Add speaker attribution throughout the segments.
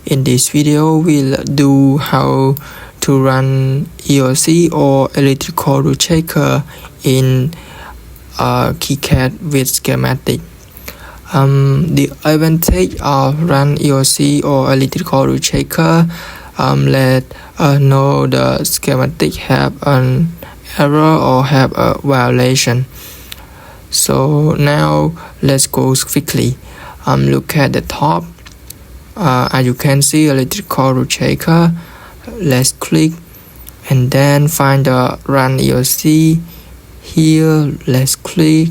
Speaker 1: In this video, we'll do how to run ERC or electrical root checker in KiCad with schematic. The advantage of run ERC or electrical root checker, let us know the schematic have an error or have a violation. So now let's go quickly. Look at the top. As you can see, electrical root checker. Let's click and then find the run ERC. Here, let's click.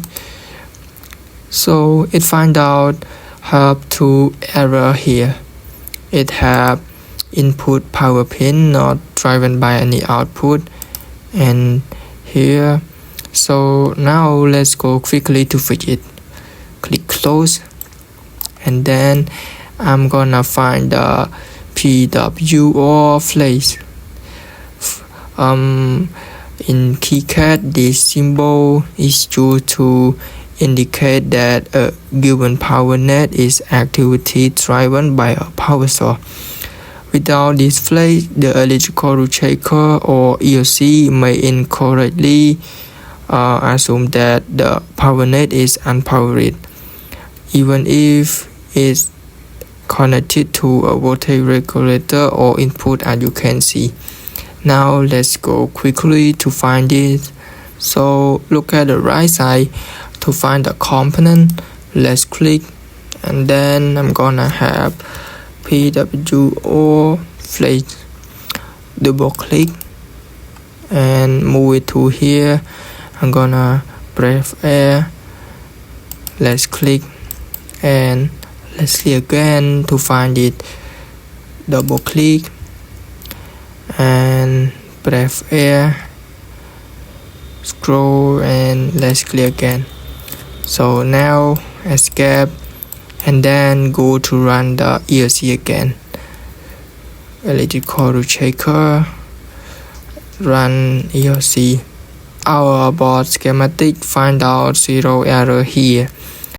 Speaker 1: So it find out have two error here. It have input power pin not driven by any output, and here. So now let's go quickly to fix it. Click close, and then I'm gonna find the PW or place. In KiCad, this symbol is used to indicate that a given power net is activity driven by a power source. Without this flag, the electrical root checker or ERC may incorrectly assume that the power net is unpowered, even if it's connected to a voltage regulator or input, as you can see. Now let's go quickly to find it. So look at the right side to find the component. Let's click, and then I'm gonna have PWO flash. Double click and move it to here. I'm gonna press air. Let's click and let's click again to find it. Double click and press air. Scroll and let's click again. So now escape and then go to run the ERC again. Electrical root checker, run ERC. Our board schematic find out zero error here.